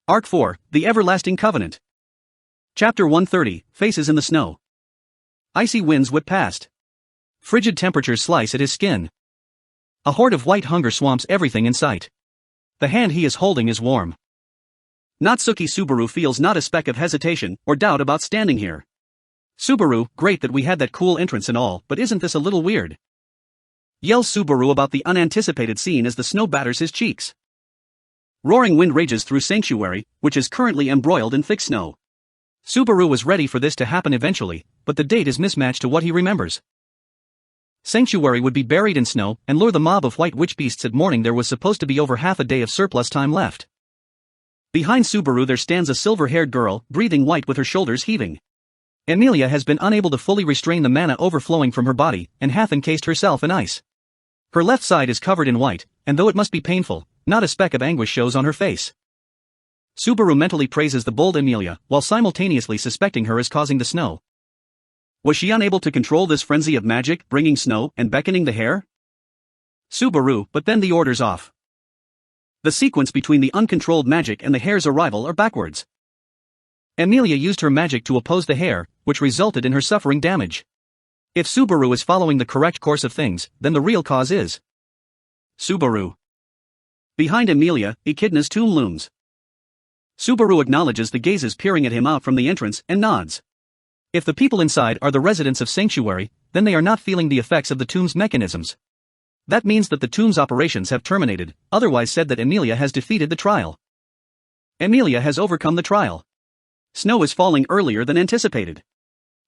Arc 4, The Everlasting Covenant. Chapter 130, Faces in the Snow. Icy winds whip past. Frigid temperatures slice at his skin. A horde of white hunger swamps everything in sight. The hand he is holding is warm. Natsuki Subaru feels not a speck of hesitation or doubt about standing here. Subaru, great that we had that cool entrance and all, but isn't this a little weird? Yells Subaru about the unanticipated scene as the snow batters his cheeks. Roaring wind rages through Sanctuary, which is currently embroiled in thick snow. Subaru was ready for this to happen eventually, but the date is mismatched to what he remembers. Sanctuary would be buried in snow and lure the mob of white witch beasts at morning. There was supposed to be over half a day of surplus time left. Behind Subaru there stands a silver-haired girl, breathing white with her shoulders heaving. Emilia has been unable to fully restrain the mana overflowing from her body and hath encased herself in ice. Her left side is covered in white, and though it must be painful, not a speck of anguish shows on her face. Subaru mentally praises the bold Emilia, while simultaneously suspecting her as causing the snow. Was she unable to control this frenzy of magic, bringing snow and beckoning the hare? Subaru, but then the order's off. The sequence between the uncontrolled magic and the hare's arrival are backwards. Emilia used her magic to oppose the hare, which resulted in her suffering damage. If Subaru is following the correct course of things, then the real cause is Subaru. Behind Emilia, Echidna's tomb looms. Subaru acknowledges the gazes peering at him out from the entrance and nods. If the people inside are the residents of Sanctuary, then they are not feeling the effects of the tomb's mechanisms. That means that the tomb's operations have terminated, otherwise said that Emilia has defeated the trial. Emilia has overcome the trial. Snow is falling earlier than anticipated.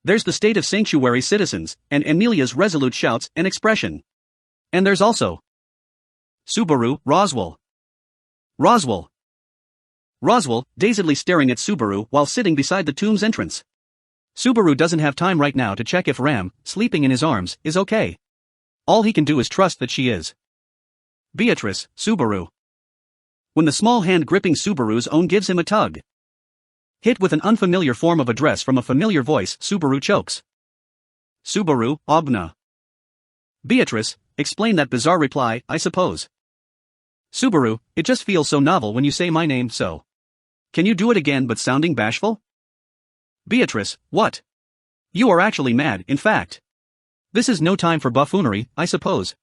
There's the state of Sanctuary citizens, and Emilia's resolute shouts and expression. And there's also Subaru, Roswell. Roswell, dazedly staring at Subaru while sitting beside the tomb's entrance. Subaru doesn't have time right now to check if Ram, sleeping in his arms, is okay. All he can do is trust that she is. Beatrice, Subaru. When the small hand gripping Subaru's own gives him a tug. Hit with an unfamiliar form of address from a familiar voice, Subaru chokes. Subaru, Obna. Beatrice, explain that bizarre reply, I suppose. Subaru, it just feels so novel when you say my name, so. Can you do it again but sounding bashful? Beatrice, what? You are actually mad, in fact. This is no time for buffoonery, I suppose.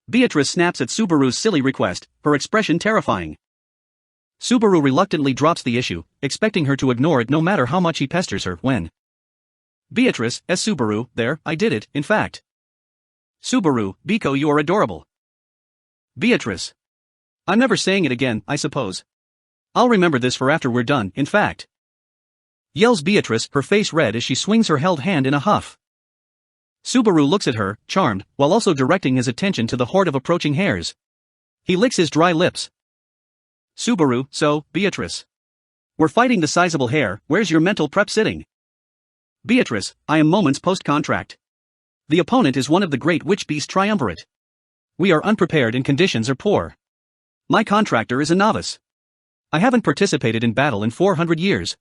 Beatrice snaps at Subaru's silly request, her expression terrifying. Subaru reluctantly drops the issue, expecting her to ignore it no matter how much he pesters her when. Beatrice, as Subaru, there, I did it, in fact. Subaru, Biko, you are adorable. Beatrice. I'm never saying it again, I suppose. I'll remember this for after we're done, in fact. Yells Beatrice, her face red as she swings her held hand in a huff. Subaru looks at her, charmed, while also directing his attention to the horde of approaching hares. He licks his dry lips. Subaru, so, Beatrice. We're fighting the sizable hare, where's your mental prep sitting? Beatrice, I am moments post-contract. The opponent is one of the great witch beast triumvirate. We are unprepared and conditions are poor. My contractor is a novice. I haven't participated in battle in 400 years.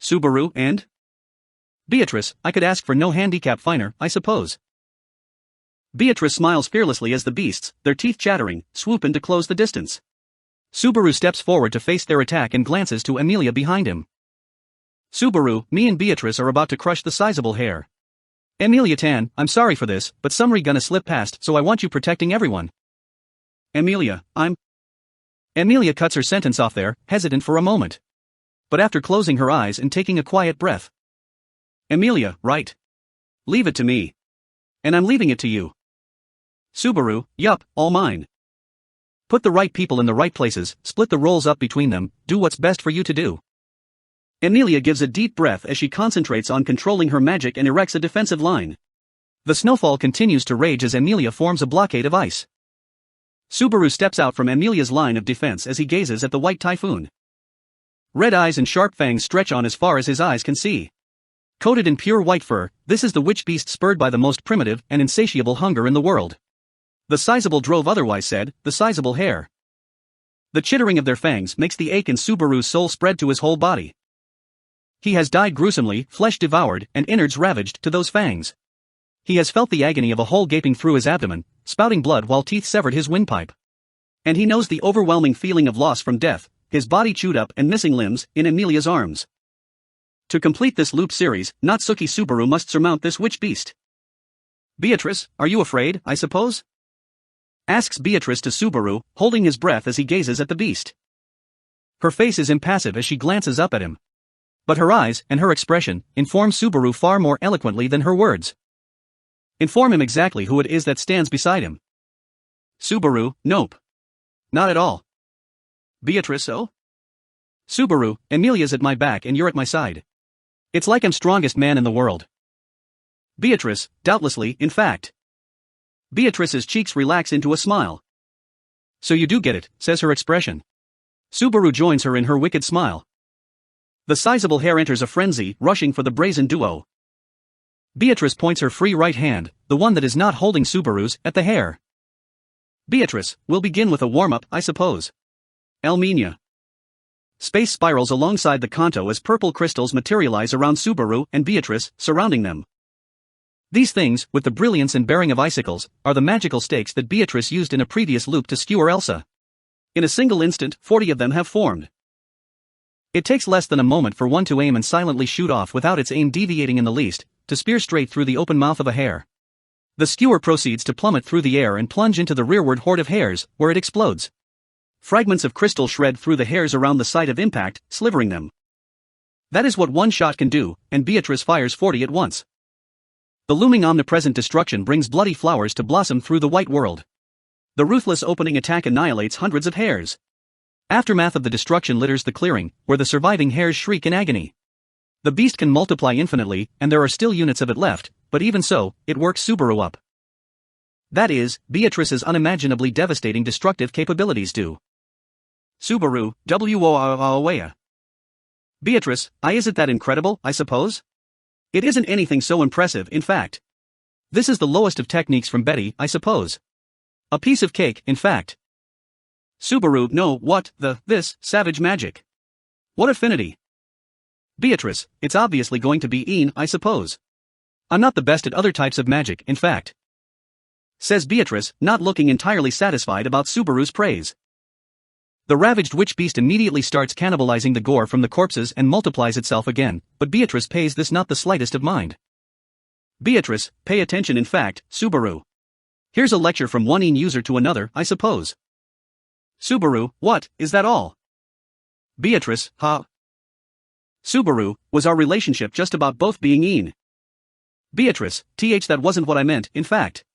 Subaru, and? Beatrice, I could ask for no handicap finer, I suppose. Beatrice smiles fearlessly as the beasts, their teeth chattering, swoop in to close the distance. Subaru steps forward to face their attack and glances to Emilia behind him. Subaru, me and Beatrice are about to crush the sizable hare. Emilia Tan, I'm sorry for this, but summary gonna slip past, so I want you protecting everyone. Emilia, Emilia cuts her sentence off there, hesitant for a moment. But after closing her eyes and taking a quiet breath. Emilia, right. Leave it to me. And I'm leaving it to you. Subaru, yup, all mine. Put the right people in the right places, split the roles up between them, do what's best for you to do. Emilia gives a deep breath as she concentrates on controlling her magic and erects a defensive line. The snowfall continues to rage as Emilia forms a blockade of ice. Subaru steps out from Emilia's line of defense as he gazes at the white typhoon. Red eyes and sharp fangs stretch on as far as his eyes can see. Coated in pure white fur, this is the witch beast spurred by the most primitive and insatiable hunger in the world. The sizable drove otherwise said, the sizable hare. The chittering of their fangs makes the ache in Subaru's soul spread to his whole body. He has died gruesomely, flesh devoured, and innards ravaged to those fangs. He has felt the agony of a hole gaping through his abdomen, spouting blood while teeth severed his windpipe. And he knows the overwhelming feeling of loss from death, his body chewed up and missing limbs, in Emilia's arms. To complete this loop series, Natsuki Subaru must surmount this witch beast. Beatrice, are you afraid, I suppose? Asks Beatrice to Subaru, holding his breath as he gazes at the beast. Her face is impassive as she glances up at him. But her eyes, and her expression, inform Subaru far more eloquently than her words. Inform him exactly who it is that stands beside him. Subaru, nope. Not at all. Beatrice, oh? Subaru, Emilia's at my back and you're at my side. It's like I'm strongest man in the world. Beatrice, doubtlessly, in fact. Beatrice's cheeks relax into a smile. So you do get it, says her expression. Subaru joins her in her wicked smile. The sizable hair enters a frenzy, rushing for the brazen duo. Beatrice points her free right hand, the one that is not holding Subaru's, at the hair. Beatrice, we'll begin with a warm-up, I suppose. Elmina. Space spirals alongside the Kanto as purple crystals materialize around Subaru and Beatrice, surrounding them. These things, with the brilliance and bearing of icicles, are the magical stakes that Beatrice used in a previous loop to skewer Elsa. In a single instant, 40 of them have formed. It takes less than a moment for one to aim and silently shoot off without its aim deviating in the least, to spear straight through the open mouth of a hare. The skewer proceeds to plummet through the air and plunge into the rearward horde of hares, where it explodes. Fragments of crystal shred through the hairs around the site of impact, slivering them. That is what one shot can do, and Beatrice fires 40 at once. The looming omnipresent destruction brings bloody flowers to blossom through the white world. The ruthless opening attack annihilates hundreds of hares. Aftermath of the destruction litters the clearing, where the surviving hares shriek in agony. The beast can multiply infinitely, and there are still units of it left, but even so, it works Subaru up. That is, Beatrice's unimaginably devastating destructive capabilities do. Subaru, Woawaya. Beatrice, is it that incredible, I suppose? It isn't anything so impressive, in fact. This is the lowest of techniques from Betty, I suppose. A piece of cake, in fact. Subaru, no, what, this, savage magic. What affinity? Beatrice, it's obviously going to be Ian, I suppose. I'm not the best at other types of magic, in fact. Says Beatrice, not looking entirely satisfied about Subaru's praise. The ravaged witch beast immediately starts cannibalizing the gore from the corpses and multiplies itself again, but Beatrice pays this not the slightest of mind. Beatrice, pay attention in fact, Subaru. Here's a lecture from one user to another, I suppose. Subaru, what, is that all? Beatrice, Subaru, was our relationship just about both being een? Beatrice, that wasn't what I meant, in fact.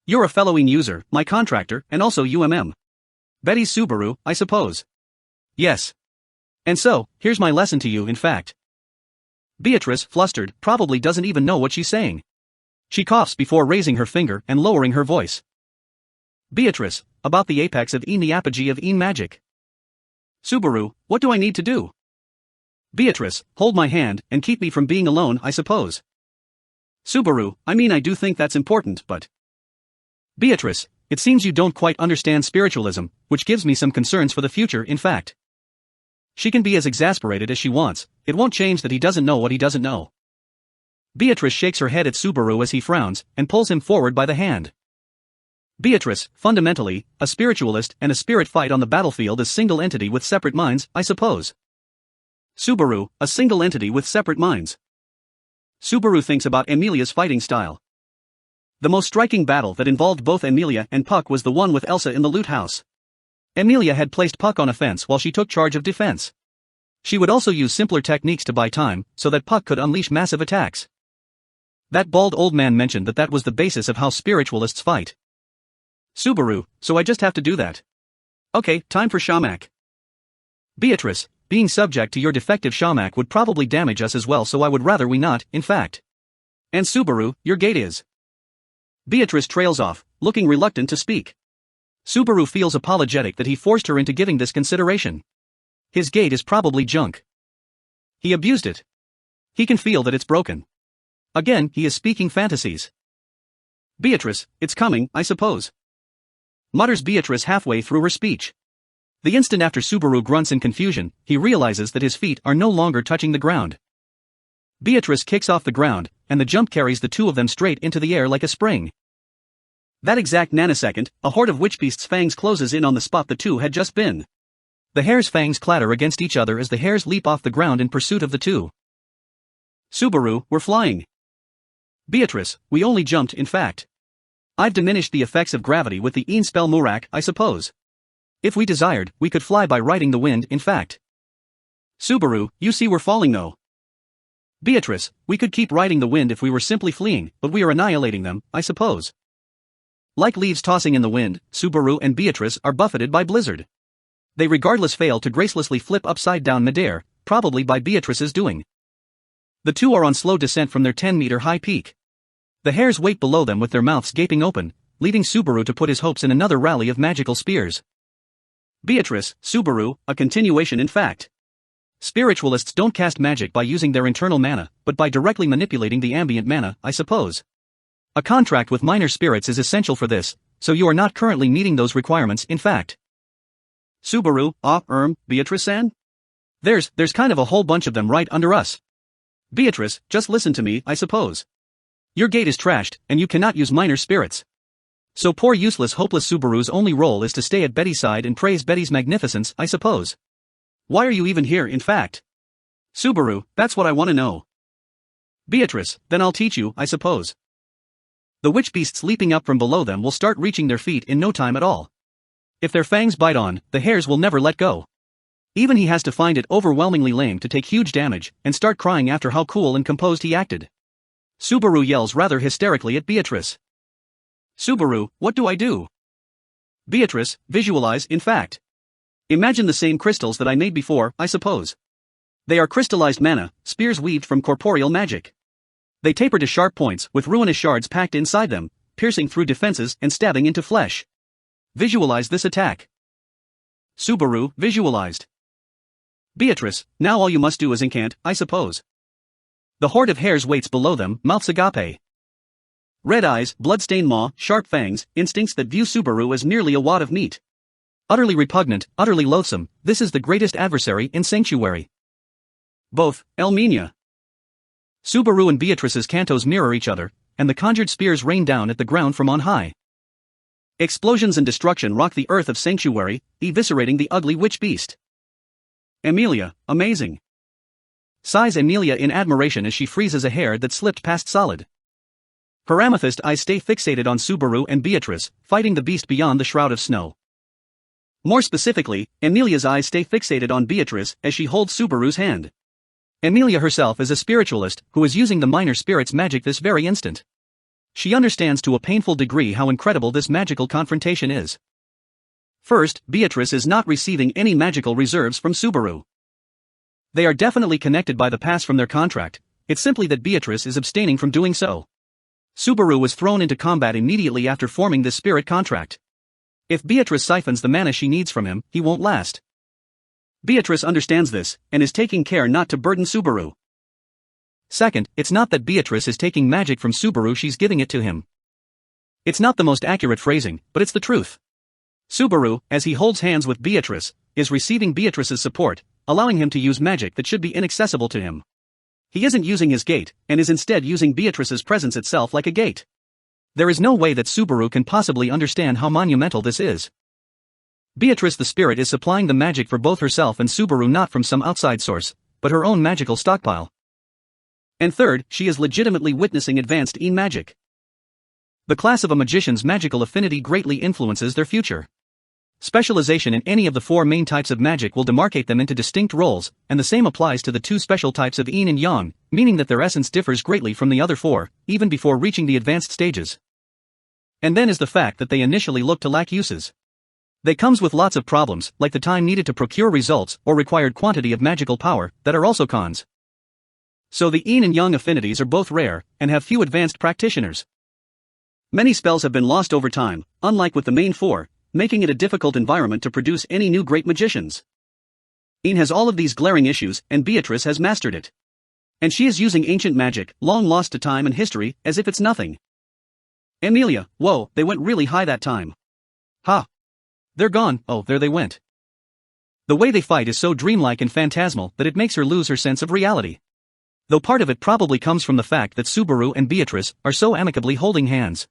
You're a fellow user, my contractor, and also Betty's Subaru, I suppose. Yes. And so, here's my lesson to you in fact. Beatrice, flustered, probably doesn't even know what she's saying. She coughs before raising her finger and lowering her voice. Beatrice, about the apex of the apogee of magic. Subaru, what do I need to do? Beatrice, hold my hand, and keep me from being alone, I suppose. Subaru, I do think that's important, but... Beatrice, it seems you don't quite understand spiritualism, which gives me some concerns for the future, in fact. She can be as exasperated as she wants, it won't change that he doesn't know what he doesn't know. Beatrice shakes her head at Subaru as he frowns, and pulls him forward by the hand. Beatrice, fundamentally, a spiritualist and a spirit fight on the battlefield as single entity with separate minds, I suppose. Subaru, a single entity with separate minds. Subaru thinks about Emilia's fighting style. The most striking battle that involved both Emilia and Puck was the one with Elsa in the loot house. Emilia had placed Puck on offense while she took charge of defense. She would also use simpler techniques to buy time, so that Puck could unleash massive attacks. That bald old man mentioned that was the basis of how spiritualists fight. Subaru, so I just have to do that. Okay, time for Shamak. Beatrice, being subject to your defective Shamak would probably damage us as well, so I would rather we not, in fact. And Subaru, your gate is. Beatrice trails off, looking reluctant to speak. Subaru feels apologetic that he forced her into giving this consideration. His gate is probably junk. He abused it. He can feel that it's broken. Again, he is speaking fantasies. Beatrice, it's coming, I suppose. Mutters Beatrice halfway through her speech. The instant after Subaru grunts in confusion, he realizes that his feet are no longer touching the ground. Beatrice kicks off the ground, and the jump carries the two of them straight into the air like a spring. That exact nanosecond, a horde of witchbeasts' fangs closes in on the spot the two had just been. The hare's fangs clatter against each other as the hares leap off the ground in pursuit of the two. Subaru, we're flying. Beatrice, we only jumped in fact. I've diminished the effects of gravity with the een spell Murak, I suppose. If we desired, we could fly by riding the wind in fact. Subaru, you see we're falling though. Beatrice, we could keep riding the wind if we were simply fleeing, but we are annihilating them, I suppose. Like leaves tossing in the wind, Subaru and Beatrice are buffeted by blizzard. They regardless fail to gracelessly flip upside down midair, probably by Beatrice's doing. The two are on slow descent from their 10-meter high peak. The hares wait below them with their mouths gaping open, leaving Subaru to put his hopes in another rally of magical spears. Beatrice, Subaru, a continuation in fact. Spiritualists don't cast magic by using their internal mana, but by directly manipulating the ambient mana, I suppose. A contract with minor spirits is essential for this, so you are not currently meeting those requirements in fact. Subaru, Beatrice-san? There's kind of a whole bunch of them right under us. Beatrice, just listen to me, I suppose. Your gate is trashed, and you cannot use minor spirits. So poor useless hopeless Subaru's only role is to stay at Betty's side and praise Betty's magnificence, I suppose. Why are you even here in fact? Subaru, that's what I want to know. Beatrice, then I'll teach you, I suppose. The witch beasts leaping up from below them will start reaching their feet in no time at all. If their fangs bite on, the hares will never let go. Even he has to find it overwhelmingly lame to take huge damage and start crying after how cool and composed he acted. Subaru yells rather hysterically at Beatrice. Subaru, what do I do? Beatrice, visualize in fact. Imagine the same crystals that I made before, I suppose. They are crystallized mana, spears weaved from corporeal magic. They taper to sharp points with ruinous shards packed inside them, piercing through defenses and stabbing into flesh. Visualize this attack. Subaru, visualized. Beatrice, now all you must do is incant, I suppose. The horde of hares waits below them, mouths agape. Red eyes, blood-stained maw, sharp fangs, instincts that view Subaru as merely a wad of meat. Utterly repugnant, utterly loathsome, this is the greatest adversary in Sanctuary. Both, Elmina. Subaru and Beatrice's cantos mirror each other, and the conjured spears rain down at the ground from on high. Explosions and destruction rock the earth of Sanctuary, eviscerating the ugly witch beast. Amelia, amazing. Sighs Amelia in admiration as she freezes a hair that slipped past solid. Her amethyst eyes stay fixated on Subaru and Beatrice, fighting the beast beyond the shroud of snow. More specifically, Amelia's eyes stay fixated on Beatrice as she holds Subaru's hand. Amelia herself is a spiritualist who is using the minor spirit's magic this very instant. She understands to a painful degree how incredible this magical confrontation is. First, Beatrice is not receiving any magical reserves from Subaru. They are definitely connected by the pass from their contract, it's simply that Beatrice is abstaining from doing so. Subaru was thrown into combat immediately after forming this spirit contract. If Beatrice siphons the mana she needs from him, he won't last. Beatrice understands this, and is taking care not to burden Subaru. Second, it's not that Beatrice is taking magic from Subaru, she's giving it to him. It's not the most accurate phrasing, but it's the truth. Subaru, as he holds hands with Beatrice, is receiving Beatrice's support, allowing him to use magic that should be inaccessible to him. He isn't using his gate, and is instead using Beatrice's presence itself like a gate. There is no way that Subaru can possibly understand how monumental this is. Beatrice the spirit is supplying the magic for both herself and Subaru, not from some outside source, but her own magical stockpile. And third, she is legitimately witnessing advanced magic. The class of a magician's magical affinity greatly influences their future. Specialization in any of the four main types of magic will demarcate them into distinct roles, and the same applies to the two special types of yin and yang, meaning that their essence differs greatly from the other four, even before reaching the advanced stages. And then is the fact that they initially look to lack uses. They comes with lots of problems, like the time needed to procure results or required quantity of magical power, that are also cons. So the yin and yang affinities are both rare, and have few advanced practitioners. Many spells have been lost over time, unlike with the main four, making it a difficult environment to produce any new great magicians. Yin has all of these glaring issues, and Beatrice has mastered it. And she is using ancient magic, long lost to time and history, as if it's nothing. Amelia, whoa, they went really high that time. Ha! They're gone, oh, there they went. The way they fight is so dreamlike and phantasmal that it makes her lose her sense of reality. Though part of it probably comes from the fact that Subaru and Beatrice are so amicably holding hands.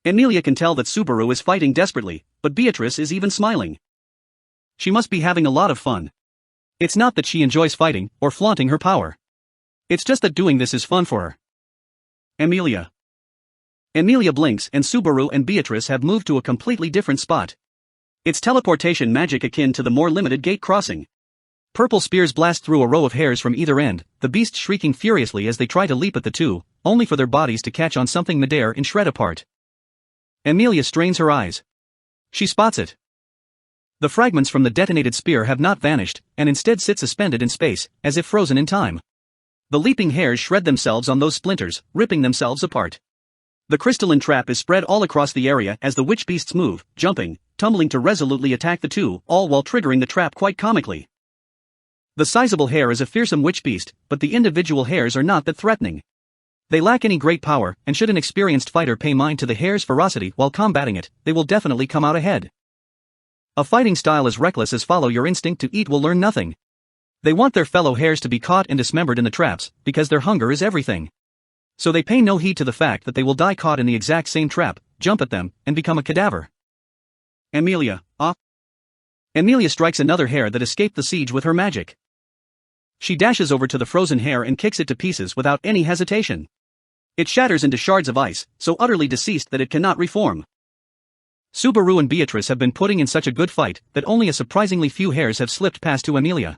Amelia can tell that Subaru is fighting desperately, but Beatrice is even smiling. She must be having a lot of fun. It's not that she enjoys fighting or flaunting her power. It's just that doing this is fun for her. Amelia. Amelia blinks and Subaru and Beatrice have moved to a completely different spot. It's teleportation magic akin to the more limited gate crossing. Purple spears blast through a row of hairs from either end, the beasts shrieking furiously as they try to leap at the two, only for their bodies to catch on something midair and shred apart. Amelia strains her eyes. She spots it. The fragments from the detonated spear have not vanished, and instead sit suspended in space, as if frozen in time. The leaping hairs shred themselves on those splinters, ripping themselves apart. The crystalline trap is spread all across the area as the witch beasts move, jumping, tumbling to resolutely attack the two, all while triggering the trap quite comically. The sizable hare is a fearsome witch beast, but the individual hares are not that threatening. They lack any great power, and should an experienced fighter pay mind to the hare's ferocity while combating it, they will definitely come out ahead. A fighting style as reckless as follow your instinct to eat will learn nothing. They want their fellow hares to be caught and dismembered in the traps, because their hunger is everything. So they pay no heed to the fact that they will die caught in the exact same trap, jump at them, and become a cadaver. Amelia, Amelia strikes another hare that escaped the siege with her magic. She dashes over to the frozen hare and kicks it to pieces without any hesitation. It shatters into shards of ice, so utterly deceased that it cannot reform. Subaru and Beatrice have been putting in such a good fight that only a surprisingly few hares have slipped past to Amelia.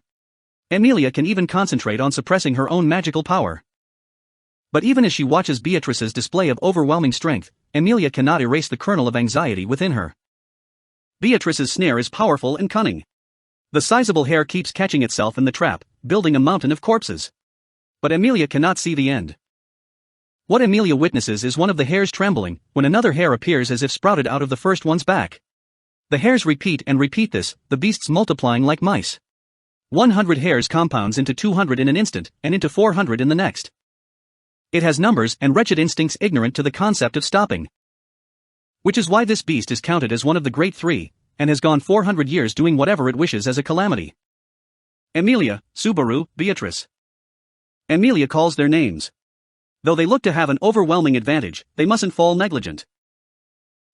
Amelia can even concentrate on suppressing her own magical power. But even as she watches Beatrice's display of overwhelming strength, Amelia cannot erase the kernel of anxiety within her. Beatrice's snare is powerful and cunning. The sizable hare keeps catching itself in the trap, building a mountain of corpses. But Amelia cannot see the end. What Amelia witnesses is one of the hares trembling, when another hare appears as if sprouted out of the first one's back. The hares repeat and repeat this, the beasts multiplying like mice. 100 hares compounds into 200 in an instant, and into 400 in the next. It has numbers and wretched instincts ignorant to the concept of stopping. Which is why this beast is counted as one of the great three, and has gone 400 years doing whatever it wishes as a calamity. Amelia, Subaru, Beatrice. Amelia calls their names. Though they look to have an overwhelming advantage, they mustn't fall negligent.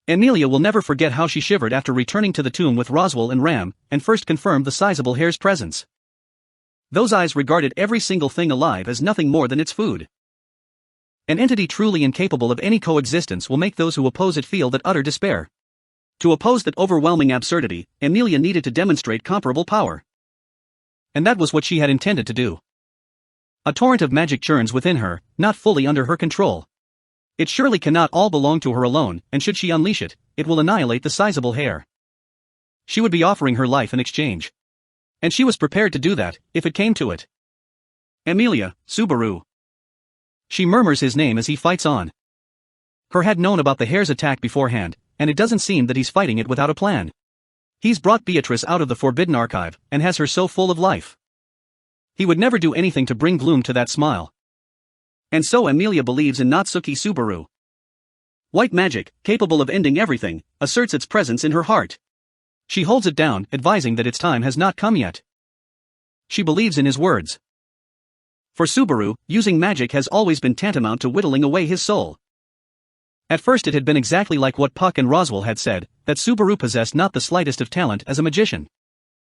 Amelia will never forget how she shivered after returning to the tomb with Roswell and Ram, and first confirmed the sizable hare's presence. Those eyes regarded every single thing alive as nothing more than its food. An entity truly incapable of any coexistence will make those who oppose it feel that utter despair. To oppose that overwhelming absurdity, Amelia needed to demonstrate comparable power. And that was what she had intended to do. A torrent of magic churns within her, not fully under her control. It surely cannot all belong to her alone, and should she unleash it, it will annihilate the sizable hare. She would be offering her life in exchange. And she was prepared to do that, if it came to it. Amelia, Subaru. She murmurs his name as he fights on. Her had known about the hare's attack beforehand, and it doesn't seem that he's fighting it without a plan. He's brought Beatrice out of the Forbidden Archive, and has her so full of life. He would never do anything to bring gloom to that smile. And so Amelia believes in Natsuki Subaru. White magic, capable of ending everything, asserts its presence in her heart. She holds it down, advising that its time has not come yet. She believes in his words. For Subaru, using magic has always been tantamount to whittling away his soul. At first it had been exactly like what Puck and Roswell had said, that Subaru possessed not the slightest of talent as a magician.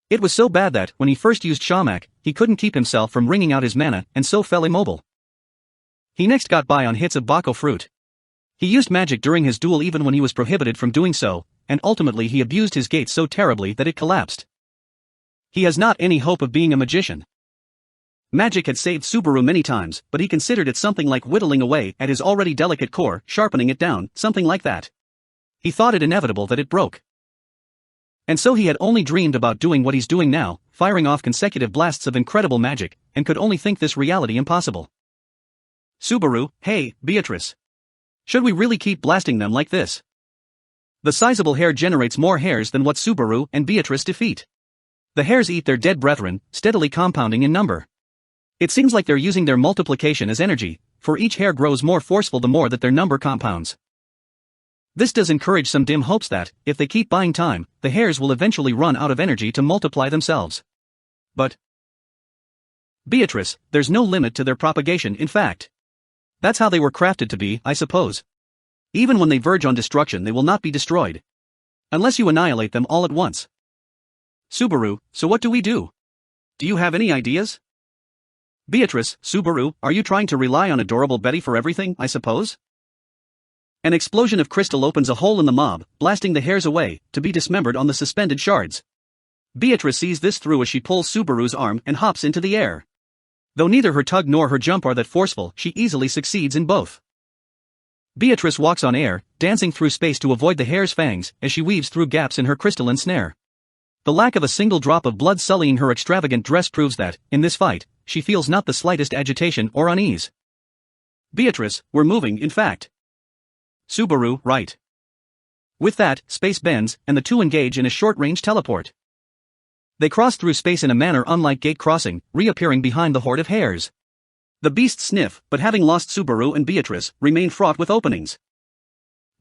It was so bad that, when he first used Shamak, he couldn't keep himself from wringing out his mana, and so fell immobile. He next got by on hits of Bako fruit. He used magic during his duel even when he was prohibited from doing so, and ultimately he abused his gate so terribly that it collapsed. He has not any hope of being a magician. Magic had saved Subaru many times, but he considered it something like whittling away at his already delicate core, sharpening it down, something like that. He thought it inevitable that it broke. And so he had only dreamed about doing what he's doing now, firing off consecutive blasts of incredible magic, and could only think this reality impossible. Subaru, hey, Beatrice. Should we really keep blasting them like this? The sizable hare generates more hares than what Subaru and Beatrice defeat. The hares eat their dead brethren, steadily compounding in number. It seems like they're using their multiplication as energy, for each hare grows more forceful the more that their number compounds. This does encourage some dim hopes that, if they keep buying time, the hares will eventually run out of energy to multiply themselves. But Beatrice, there's no limit to their propagation, in fact. That's how they were crafted to be, I suppose. Even when they verge on destruction they will not be destroyed. Unless you annihilate them all at once. Subaru, so what do we do? Do you have any ideas? Beatrice, Subaru, are you trying to rely on adorable Betty for everything, I suppose? An explosion of crystal opens a hole in the mob, blasting the hairs away, to be dismembered on the suspended shards. Beatrice sees this through as she pulls Subaru's arm and hops into the air. Though neither her tug nor her jump are that forceful, she easily succeeds in both. Beatrice walks on air, dancing through space to avoid the hare's fangs, as she weaves through gaps in her crystalline snare. The lack of a single drop of blood sullying her extravagant dress proves that, in this fight, she feels not the slightest agitation or unease. Beatrice, we're moving, in fact. Subaru, right. With that, space bends, and the two engage in a short-range teleport. They cross through space in a manner unlike gate crossing, reappearing behind the horde of hares. The beasts sniff, but having lost Subaru and Beatrice, remain fraught with openings.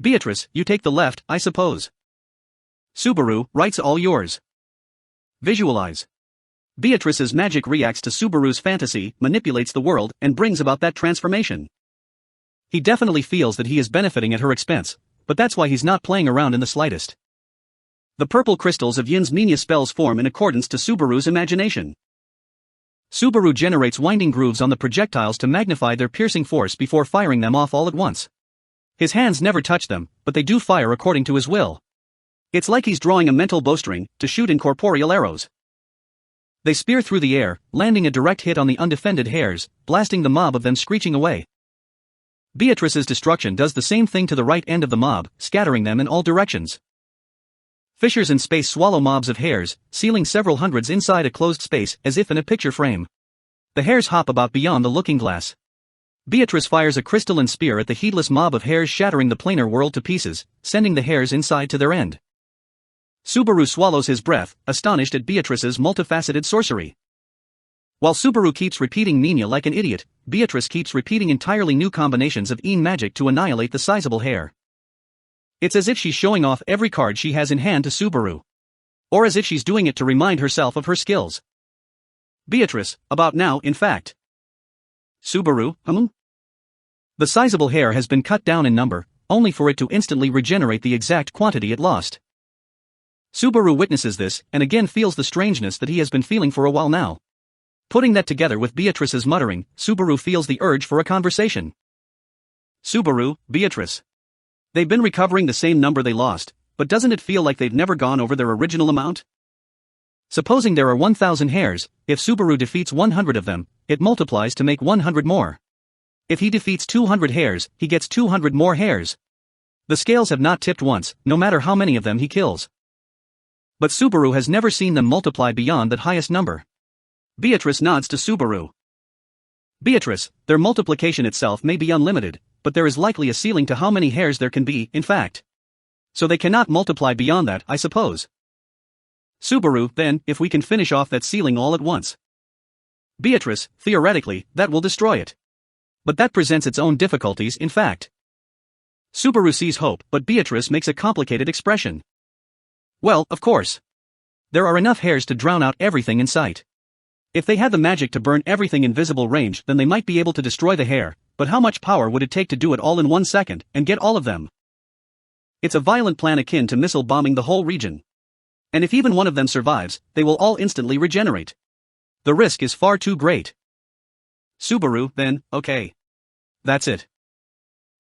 Beatrice, you take the left, I suppose. Subaru, right's all yours. Visualize. Beatrice's magic reacts to Subaru's fantasy, manipulates the world, and brings about that transformation. He definitely feels that he is benefiting at her expense, but that's why he's not playing around in the slightest. The purple crystals of Yin's Minya spells form in accordance to Subaru's imagination. Subaru generates winding grooves on the projectiles to magnify their piercing force before firing them off all at once. His hands never touch them, but they do fire according to his will. It's like he's drawing a mental bowstring to shoot incorporeal arrows. They spear through the air, landing a direct hit on the undefended hares, blasting the mob of them screeching away. Beatrice's destruction does the same thing to the right end of the mob, scattering them in all directions. Fissures in space swallow mobs of hares, sealing several hundreds inside a closed space as if in a picture frame. The hares hop about beyond the looking glass. Beatrice fires a crystalline spear at the heedless mob of hares, shattering the planar world to pieces, sending the hares inside to their end. Subaru swallows his breath, astonished at Beatrice's multifaceted sorcery. While Subaru keeps repeating Minya like an idiot, Beatrice keeps repeating entirely new combinations of Yin magic to annihilate the sizable hare. It's as if she's showing off every card she has in hand to Subaru. Or as if she's doing it to remind herself of her skills. Beatrice, about now, in fact. Subaru, The sizable hare has been cut down in number, only for it to instantly regenerate the exact quantity it lost. Subaru witnesses this, and again feels the strangeness that he has been feeling for a while now. Putting that together with Beatrice's muttering, Subaru feels the urge for a conversation. Subaru, Beatrice. They've been recovering the same number they lost, but doesn't it feel like they've never gone over their original amount? Supposing there are 1,000 hares, if Subaru defeats 100 of them, it multiplies to make 100 more. If he defeats 200 hares, he gets 200 more hares. The scales have not tipped once, no matter how many of them he kills. But Subaru has never seen them multiply beyond that highest number. Beatrice nods to Subaru. Beatrice, their multiplication itself may be unlimited, but there is likely a ceiling to how many hares there can be, in fact. So they cannot multiply beyond that, I suppose. Subaru, then, if we can finish off that ceiling all at once. Beatrice, theoretically, that will destroy it. But that presents its own difficulties, in fact. Subaru sees hope, but Beatrice makes a complicated expression. Well, of course. There are enough hares to drown out everything in sight. If they had the magic to burn everything in visible range, then they might be able to destroy the hare, but how much power would it take to do it all in 1 second, and get all of them? It's a violent plan akin to missile bombing the whole region. And if even one of them survives, they will all instantly regenerate. The risk is far too great. Subaru, then, okay. That's it.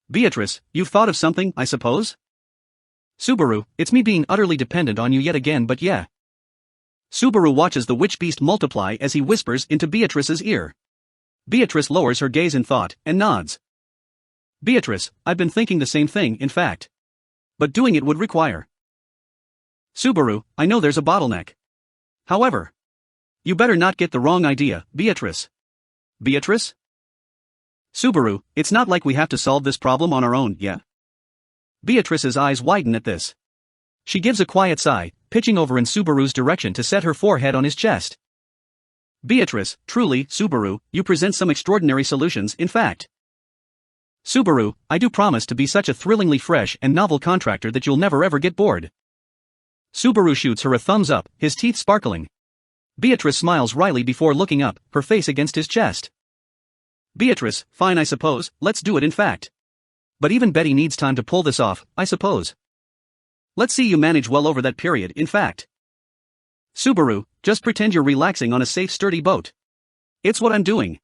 Beatrice, you've thought of something, I suppose? Subaru, it's me being utterly dependent on you yet again, but yeah. Subaru watches the witch beast multiply as he whispers into Beatrice's ear. Beatrice lowers her gaze in thought, and nods. Beatrice, I've been thinking the same thing, in fact. But doing it would require. Subaru, I know there's a bottleneck. However, you better not get the wrong idea, Beatrice. Beatrice? Subaru, it's not like we have to solve this problem on our own, yeah? Beatrice's eyes widen at this. She gives a quiet sigh, pitching over in Subaru's direction to set her forehead on his chest. Beatrice, truly, Subaru, you present some extraordinary solutions, in fact. Subaru, I do promise to be such a thrillingly fresh and novel contractor that you'll never ever get bored. Subaru shoots her a thumbs up, his teeth sparkling. Beatrice smiles wryly before looking up, her face against his chest. Beatrice, fine I suppose, let's do it in fact. But even Betty needs time to pull this off, I suppose. Let's see you manage well over that period, in fact. Subaru, just pretend you're relaxing on a safe sturdy boat. It's what I'm doing.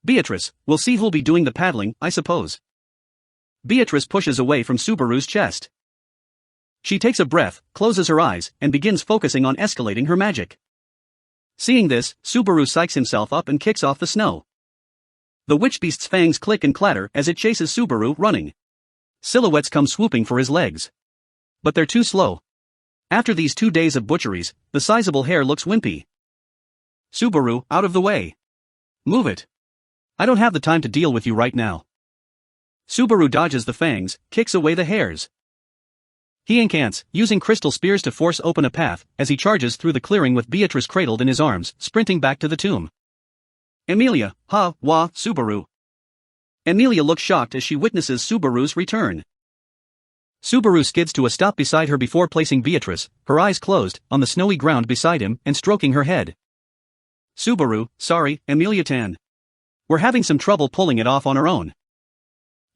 Beatrice, we'll see who'll be doing the paddling, I suppose. Beatrice pushes away from Subaru's chest. She takes a breath, closes her eyes, and begins focusing on escalating her magic. Seeing this, Subaru psychs himself up and kicks off the snow. The witch beast's fangs click and clatter as it chases Subaru running. Silhouettes come swooping for his legs. But they're too slow. After these 2 days of butcheries, the sizable hare looks wimpy. Subaru, out of the way. Move it. I don't have the time to deal with you right now. Subaru dodges the fangs, kicks away the hares. He incants, using crystal spears to force open a path, as he charges through the clearing with Beatrice cradled in his arms, sprinting back to the tomb. Emilia, Subaru. Emilia looks shocked as she witnesses Subaru's return. Subaru skids to a stop beside her before placing Beatrice, her eyes closed, on the snowy ground beside him and stroking her head. Subaru, sorry, Emilia-tan. We're having some trouble pulling it off on our own.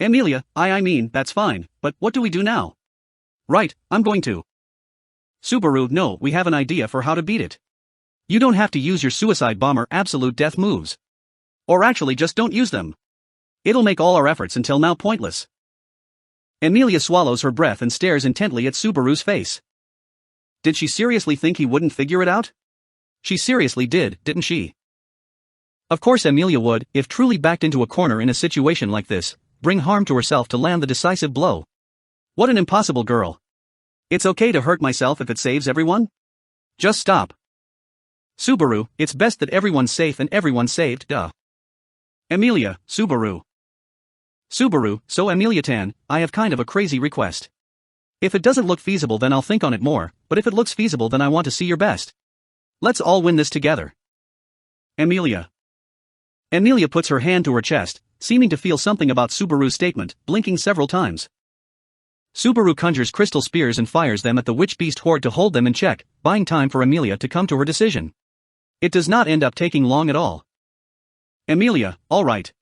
Emilia, I mean, that's fine, but what do we do now? Right, I'm going to. Subaru, no, we have an idea for how to beat it. You don't have to use your suicide bomber absolute death moves. Or actually just don't use them. It'll make all our efforts until now pointless. Emilia swallows her breath and stares intently at Subaru's face. Did she seriously think he wouldn't figure it out? She seriously did, didn't she? Of course Emilia would, if truly backed into a corner in a situation like this, bring harm to herself to land the decisive blow. What an impossible girl. It's okay to hurt myself if it saves everyone? Just stop. Subaru, it's best that everyone's safe and everyone's saved, duh. Emilia, Subaru. Subaru, so Emilia-tan, I have kind of a crazy request. If it doesn't look feasible then I'll think on it more, but if it looks feasible then I want to see your best. Let's all win this together. Emilia. Emilia puts her hand to her chest, seeming to feel something about Subaru's statement, blinking several times. Subaru conjures crystal spears and fires them at the witch beast horde to hold them in check, buying time for Emilia to come to her decision. It does not end up taking long at all. Emilia, all right.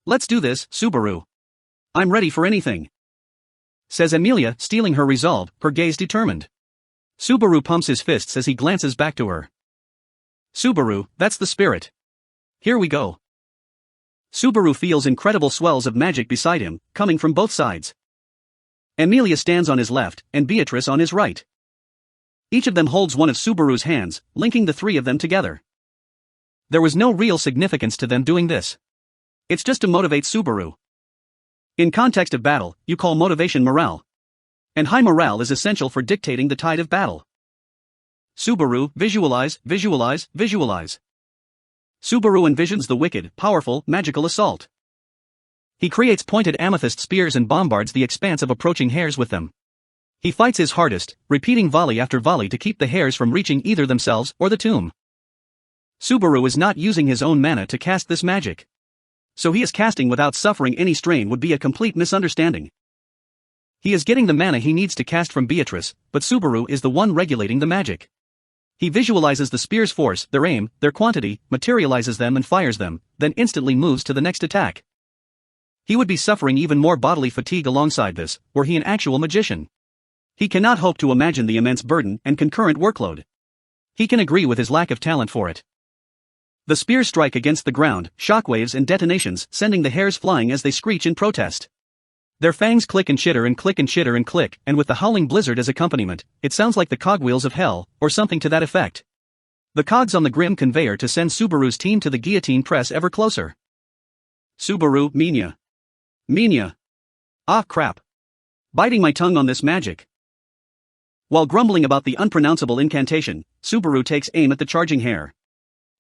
Let's do this, Subaru. I'm ready for anything. Says Emilia, stealing her resolve, her gaze determined. Subaru pumps his fists as he glances back to her. Subaru, that's the spirit. Here we go. Subaru feels incredible swells of magic beside him, coming from both sides. Emilia stands on his left, and Beatrice on his right. Each of them holds one of Subaru's hands, linking the three of them together. There was no real significance to them doing this. It's just to motivate Subaru. In context of battle, you call motivation morale. And high morale is essential for dictating the tide of battle. Subaru, visualize, visualize, visualize. Subaru envisions the wicked, powerful, magical assault. He creates pointed amethyst spears and bombards the expanse of approaching hares with them. He fights his hardest, repeating volley after volley to keep the hares from reaching either themselves or the tomb. Subaru is not using his own mana to cast this magic. So he is casting without suffering any strain would be a complete misunderstanding. He is getting the mana he needs to cast from Beatrice, but Subaru is the one regulating the magic. He visualizes the spear's force, their aim, their quantity, materializes them and fires them, then instantly moves to the next attack. He would be suffering even more bodily fatigue alongside this, were he an actual magician. He cannot hope to imagine the immense burden and concurrent workload. He can agree with his lack of talent for it. The spears strike against the ground, shockwaves and detonations, sending the hares flying as they screech in protest. Their fangs click and chitter and click and chitter and click, and with the howling blizzard as accompaniment, it sounds like the cogwheels of hell, or something to that effect. The cogs on the grim conveyor to send Subaru's team to the guillotine press ever closer. Subaru, Minya. Minya. Ah crap. Biting my tongue on this magic. While grumbling about the unpronounceable incantation, Subaru takes aim at the charging hare.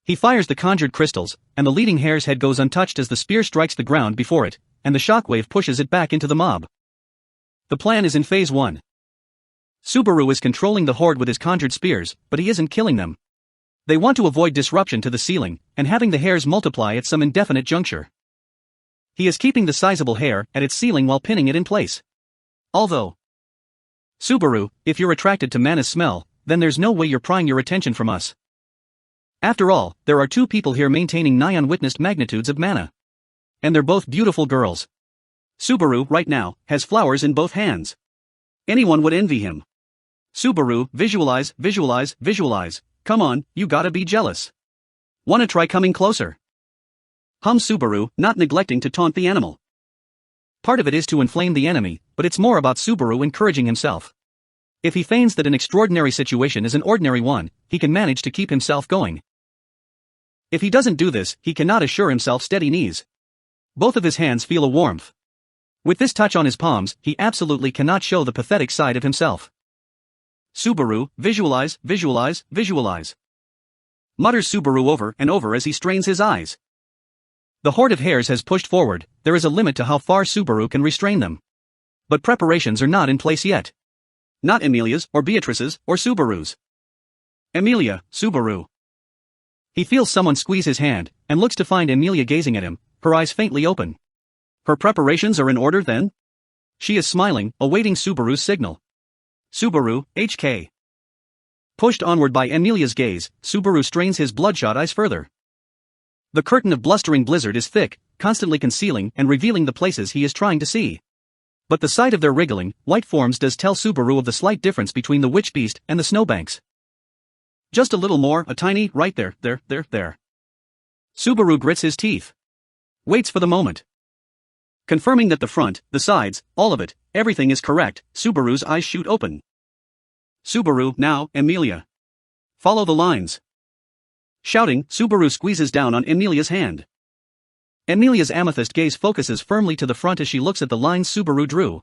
He fires the conjured crystals, and the leading hare's head goes untouched as the spear strikes the ground before it, and the shockwave pushes it back into the mob. The plan is in phase 1. Subaru is controlling the horde with his conjured spears, but he isn't killing them. They want to avoid disruption to the ceiling, and having the hares multiply at some indefinite juncture. He is keeping the sizable hare at its ceiling while pinning it in place. Although, Subaru, if you're attracted to mana's smell, then there's no way you're prying your attention from us. After all, there are two people here maintaining nigh unwitnessed magnitudes of mana. And they're both beautiful girls. Subaru, right now, has flowers in both hands. Anyone would envy him. Subaru, visualize, visualize, visualize. Come on, you gotta be jealous. Wanna try coming closer? Hum Subaru, not neglecting to taunt the animal. Part of it is to inflame the enemy, but it's more about Subaru encouraging himself. If he feigns that an extraordinary situation is an ordinary one, he can manage to keep himself going. If he doesn't do this, he cannot assure himself steady knees. Both of his hands feel a warmth. With this touch on his palms, he absolutely cannot show the pathetic side of himself. Subaru, visualize, visualize, visualize. Mutters Subaru over and over as he strains his eyes. The horde of hares has pushed forward, there is a limit to how far Subaru can restrain them. But preparations are not in place yet. Not Emilia's, or Beatrice's, or Subaru's. Emilia, Subaru. He feels someone squeeze his hand, and looks to find Emilia gazing at him, her eyes faintly open. Her preparations are in order then? She is smiling, awaiting Subaru's signal. Subaru, HK. Pushed onward by Emilia's gaze, Subaru strains his bloodshot eyes further. The curtain of blustering blizzard is thick, constantly concealing and revealing the places he is trying to see. But the sight of their wriggling, white forms does tell Subaru of the slight difference between the witch beast and the snowbanks. Just a little more, a tiny, right there. Subaru grits his teeth. Waits for the moment. Confirming that the front, the sides, all of it, everything is correct, Subaru's eyes shoot open. Subaru, now, Emilia. Follow the lines. Shouting, Subaru squeezes down on Emilia's hand. Emilia's amethyst gaze focuses firmly to the front as she looks at the lines Subaru drew.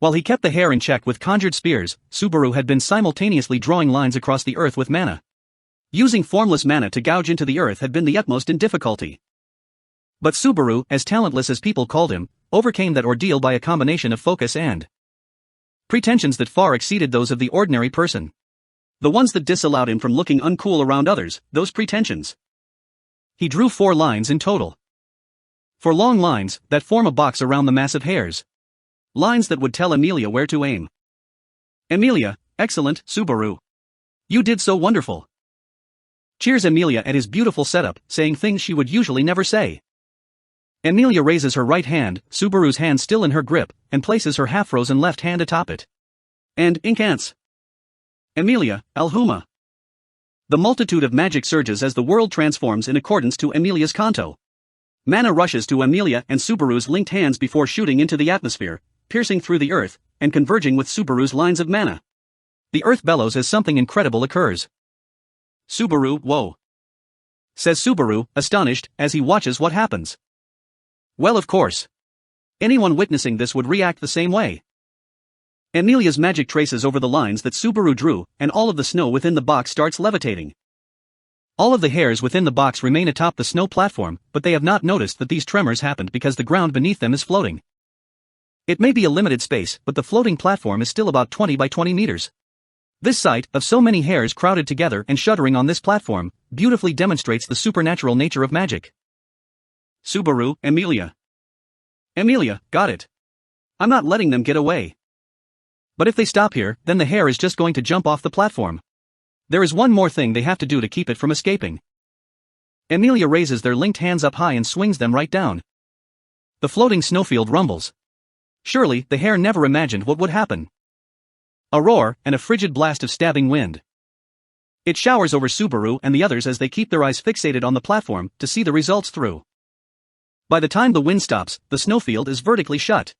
While he kept the hare in check with conjured spears, Subaru had been simultaneously drawing lines across the earth with mana. Using formless mana to gouge into the earth had been the utmost in difficulty. But Subaru, as talentless as people called him, overcame that ordeal by a combination of focus and pretensions that far exceeded those of the ordinary person. The ones that disallowed him from looking uncool around others, those pretensions. He drew 4 lines in total. 4 long lines that form a box around the massive hares. Lines that would tell Emilia where to aim. Emilia, excellent, Subaru. You did so wonderful. Cheers Emilia at his beautiful setup, saying things she would usually never say. Emilia raises her right hand, Subaru's hand still in her grip, and places her half-frozen left hand atop it. And incants. Emilia, Alhuma. The multitude of magic surges as the world transforms in accordance to Emilia's canto. Mana rushes to Emilia and Subaru's linked hands before shooting into the atmosphere, piercing through the earth, and converging with Subaru's lines of mana. The earth bellows as something incredible occurs. Subaru, whoa. Says Subaru, astonished, as he watches what happens. Well, of course. Anyone witnessing this would react the same way. Emilia's magic traces over the lines that Subaru drew, and all of the snow within the box starts levitating. All of the hares within the box remain atop the snow platform, but they have not noticed that these tremors happened because the ground beneath them is floating. It may be a limited space, but the floating platform is still about 20 by 20 meters. This sight, of so many hares crowded together and shuddering on this platform, beautifully demonstrates the supernatural nature of magic. Subaru, Emilia. Emilia, got it. I'm not letting them get away. But if they stop here, then the hare is just going to jump off the platform. There is one more thing they have to do to keep it from escaping. Emilia raises their linked hands up high and swings them right down. The floating snowfield rumbles. Surely, the hare never imagined what would happen. A roar, and a frigid blast of stabbing wind. It showers over Subaru and the others as they keep their eyes fixated on the platform to see the results through. By the time the wind stops, the snowfield is vertically shut.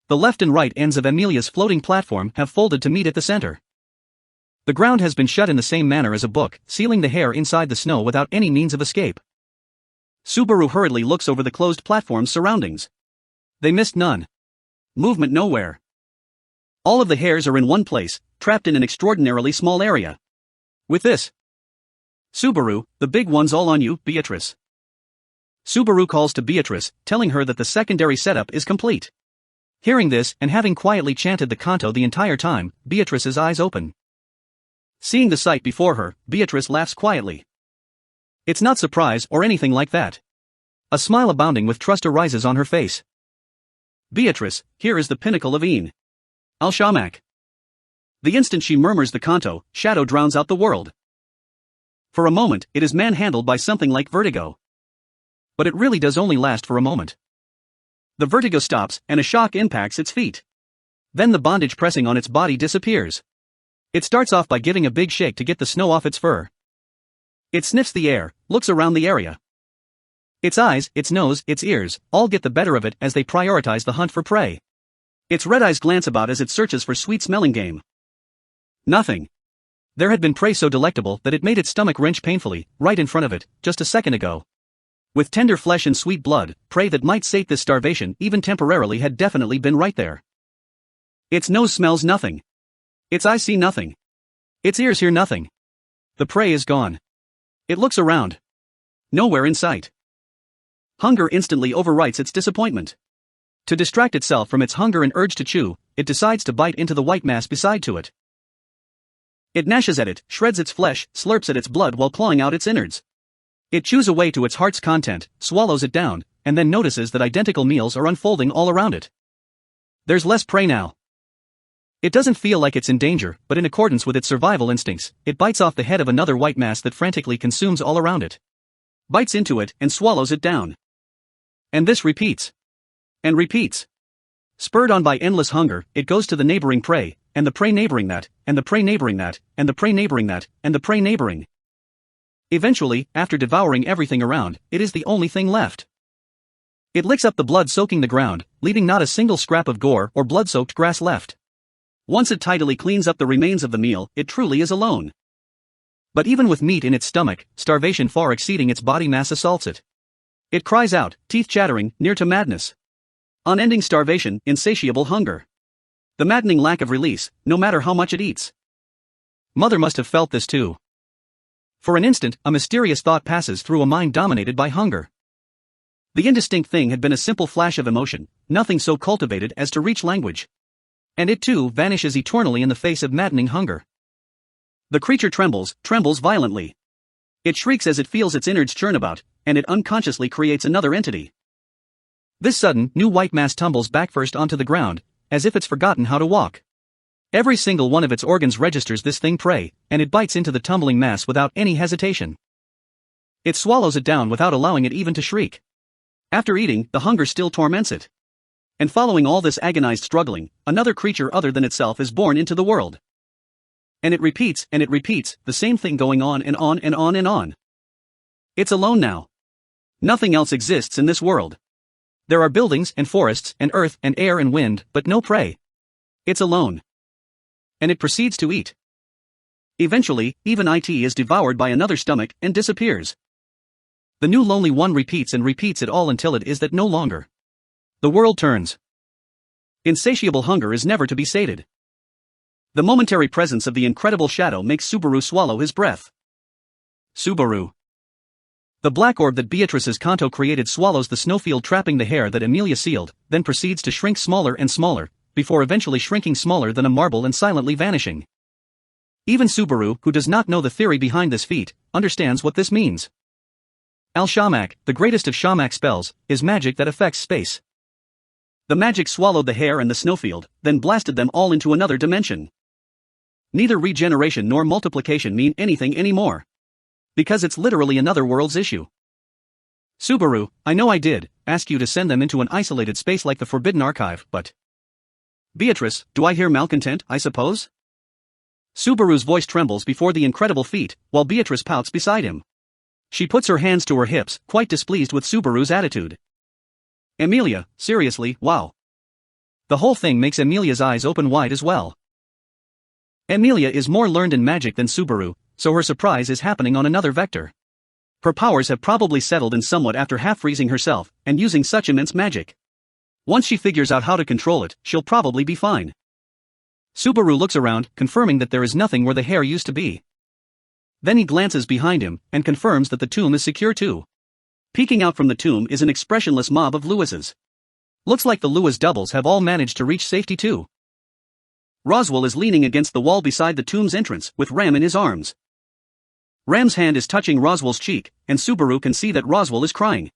The left and right ends of Emilia's floating platform have folded to meet at the center. The ground has been shut in the same manner as a book, sealing the hare inside the snow without any means of escape. Subaru hurriedly looks over the closed platform's surroundings. They missed none. Movement nowhere. All of the hares are in one place, trapped in an extraordinarily small area. With this, Subaru, the big one's all on you, Beatrice. Subaru calls to Beatrice, telling her that the secondary setup is complete. Hearing this, and having quietly chanted the canto the entire time, Beatrice's eyes open. Seeing the sight before her, Beatrice laughs quietly. It's not surprise or anything like that. A smile abounding with trust arises on her face. Beatrice, here is the pinnacle of Een. Al-Shamak. The instant she murmurs the canto, shadow drowns out the world. For a moment, it is manhandled by something like vertigo. But it really does only last for a moment. The vertigo stops, and a shock impacts its feet. Then the bondage pressing on its body disappears. It starts off by giving a big shake to get the snow off its fur. It sniffs the air, looks around the area. Its eyes, its nose, its ears, all get the better of it as they prioritize the hunt for prey. Its red eyes glance about as it searches for sweet-smelling game. Nothing. There had been prey so delectable that it made its stomach wrench painfully, right in front of it, just a second ago. With tender flesh and sweet blood, prey that might sate this starvation even temporarily had definitely been right there. Its nose smells nothing. Its eyes see nothing. Its ears hear nothing. The prey is gone. It looks around. Nowhere in sight. Hunger instantly overwrites its disappointment. To distract itself from its hunger and urge to chew, it decides to bite into the white mass beside to it. It gnashes at it, shreds its flesh, slurps at its blood while clawing out its innards. It chews away to its heart's content, swallows it down, and then notices that identical meals are unfolding all around it. There's less prey now. It doesn't feel like it's in danger, but in accordance with its survival instincts, it bites off the head of another white mass that frantically consumes all around it. Bites into it and swallows it down. And this repeats. And repeats. Spurred on by endless hunger, it goes to the neighboring prey, and the prey neighboring that, and the prey neighboring that, and the prey neighboring that, and the prey neighboring. Eventually, after devouring everything around, it is the only thing left. It licks up the blood soaking the ground, leaving not a single scrap of gore or blood-soaked grass left. Once it tidily cleans up the remains of the meal, it truly is alone. But even with meat in its stomach, starvation far exceeding its body mass assaults it. It cries out, teeth chattering, near to madness. Unending starvation, insatiable hunger. The maddening lack of release, no matter how much it eats. Mother must have felt this too. For an instant, a mysterious thought passes through a mind dominated by hunger. The indistinct thing had been a simple flash of emotion, nothing so cultivated as to reach language. And it too vanishes eternally in the face of maddening hunger. The creature trembles violently. It shrieks as it feels its innards churn about, and it unconsciously creates another entity. This sudden, new white mass tumbles back first onto the ground, as if it's forgotten how to walk. Every single one of its organs registers this thing prey, and it bites into the tumbling mass without any hesitation. It swallows it down without allowing it even to shriek. After eating, the hunger still torments it. And following all this agonized struggling, another creature other than itself is born into the world. And it repeats, the same thing going on and on and on and on. It's alone now. Nothing else exists in this world. There are buildings and forests and earth and air and wind, but no prey. It's alone. And it proceeds to eat. Eventually, even it is devoured by another stomach and disappears. The new lonely one repeats and repeats it all until it is that no longer. The world turns. Insatiable hunger is never to be sated. The momentary presence of the incredible shadow makes Subaru swallow his breath. Subaru. The black orb that Beatrice's Kanto created swallows the snowfield trapping the hair that Emilia sealed, then proceeds to shrink smaller and smaller, before eventually shrinking smaller than a marble and silently vanishing. Even Subaru, who does not know the theory behind this feat, understands what this means. Al-Shamak, the greatest of Shamak spells, is magic that affects space. The magic swallowed the hair and the snowfield, then blasted them all into another dimension. Neither regeneration nor multiplication mean anything anymore. Because it's literally another world's issue. Subaru, I know I did ask you to send them into an isolated space like the Forbidden Archive, but... Beatrice, do I hear malcontent, I suppose? Subaru's voice trembles before the incredible feat, while Beatrice pouts beside him. She puts her hands to her hips, quite displeased with Subaru's attitude. Emilia, seriously, wow. The whole thing makes Emilia's eyes open wide as well. Emilia is more learned in magic than Subaru, so her surprise is happening on another vector. Her powers have probably settled in somewhat after half-freezing herself, and using such immense magic. Once she figures out how to control it, she'll probably be fine. Subaru looks around, confirming that there is nothing where the hair used to be. Then he glances behind him, and confirms that the tomb is secure too. Peeking out from the tomb is an expressionless mob of Lewises. Looks like the Lewis doubles have all managed to reach safety too. Roswell is leaning against the wall beside the tomb's entrance, with Ram in his arms. Ram's hand is touching Roswell's cheek, and Subaru can see that Roswell is crying.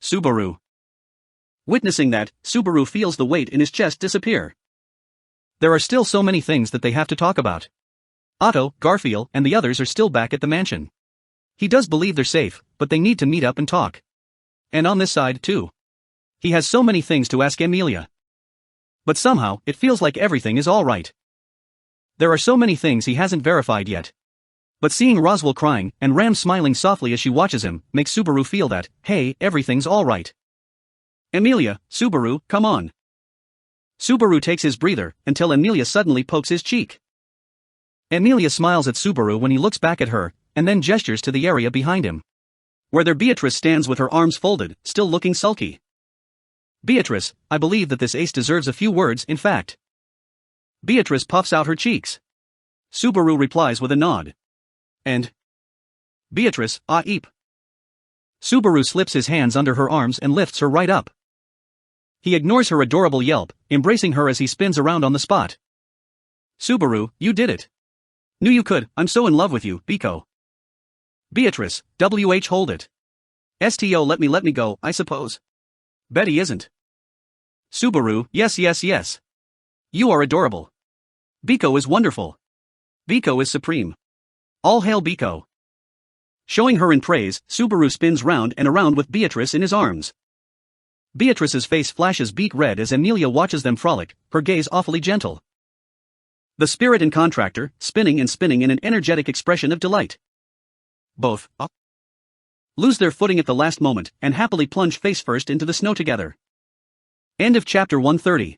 Subaru. Witnessing that, Subaru feels the weight in his chest disappear. There are still so many things that they have to talk about. Otto, Garfield, and the others are still back at the mansion. He does believe they're safe, but they need to meet up and talk. And on this side, too. He has so many things to ask Emilia. But somehow, it feels like everything is alright. There are so many things he hasn't verified yet. But seeing Roswell crying, and Ram smiling softly as she watches him, makes Subaru feel that, hey, everything's alright. Amelia, Subaru, come on. Subaru takes his breather, until Amelia suddenly pokes his cheek. Amelia smiles at Subaru when he looks back at her, and then gestures to the area behind him. Where there Beatrice stands with her arms folded, still looking sulky. Beatrice, I believe that this ace deserves a few words, in fact. Beatrice puffs out her cheeks. Subaru replies with a nod. And Beatrice, eep. Subaru slips his hands under her arms and lifts her right up. He ignores her adorable yelp, embracing her as he spins around on the spot. Subaru, you did it. Knew you could, I'm so in love with you, Biko. Beatrice, hold it. STO let me go, I suppose. Betty isn't. Subaru, yes. You are adorable. Biko is wonderful. Biko is supreme. All hail Biko. Showing her in praise, Subaru spins round and around with Beatrice in his arms. Beatrice's face flashes beet red as Amelia watches them frolic, her gaze awfully gentle. The spirit and contractor, spinning and spinning in an energetic expression of delight. Both lose their footing at the last moment and happily plunge face first into the snow together. End of chapter 130.